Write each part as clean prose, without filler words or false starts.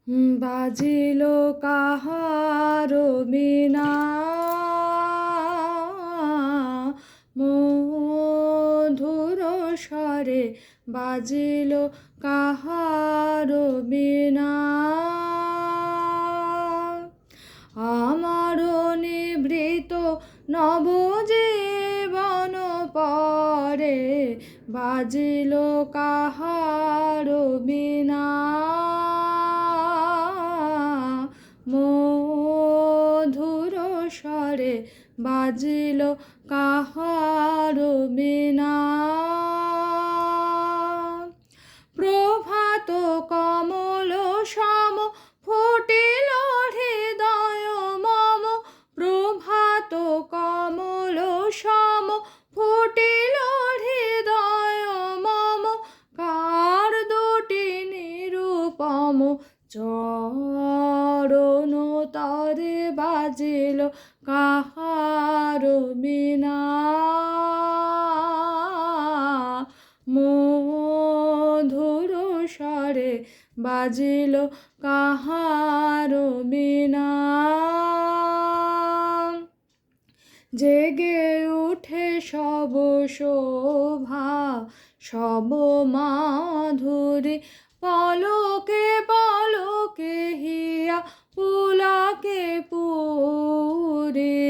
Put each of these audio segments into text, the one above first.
বাজিল কাহার বীণা, মধুর স্বরে বাজিল কাহার বীণা। আমার নিভৃত নবজীবন পরে বাজিল কাহার বীণা। মধুর স্বরে বাজিল কাহার বীণা। প্রভাত কমল সম ফুটিল হৃদয় মম, প্রভাত কমল সম ফুটিল হৃদয় মম, কার দুটি নিরূপম চরণ তরে বাজিল কাহার বীণা। মধুর স্বরে বাজিল কাহার বীণা। জেগে উঠে সব শোভা সব মাধুরী, পলকে পলকে হিয়া পুলকে পুরে।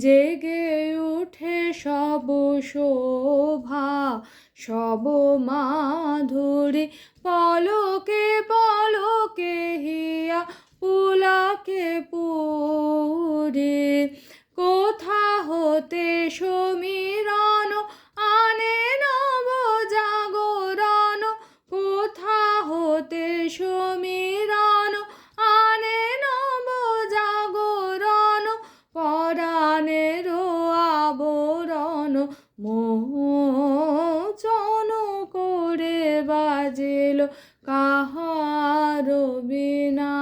জেগে উঠে সব শোভা সব মাধুরী, পলকে পলকে হিয়া পুলকে পুরে। কোথা হতে সমীরণ আনে নব জাগরণ, কোথা হতে সমীরণ আনে নব জাগরণ, পরাণের আবরণ মোচন করে বাজিল কাহার বীণা।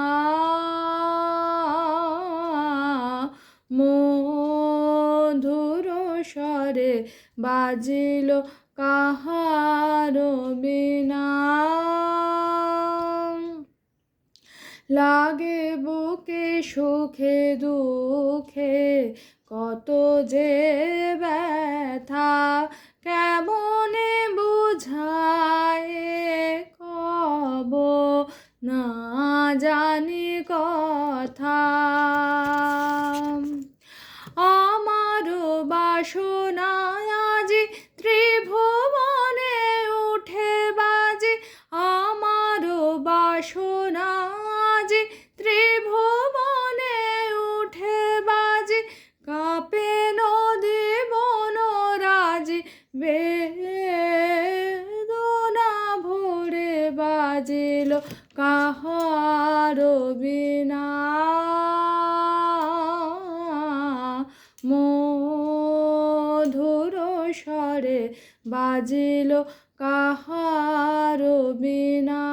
মধুর স্বরে বাজিল কাহার বীণা। লাগে বুকে সুখে দুঃখে কত যে ব্যথা, কেমনে বুঝায় কব না জানি কথা। আমার বাসনা আজি ত্রিভুবনে উঠে বাজে, আমার বাসনা আজি ত্রিভুবনে উঠে বাজে, কাঁপে নদী বনরাজি বেদনা ভরে বাজিল কাহার বীণা। মধুর স্বরে বাজিল কাহার বীণা।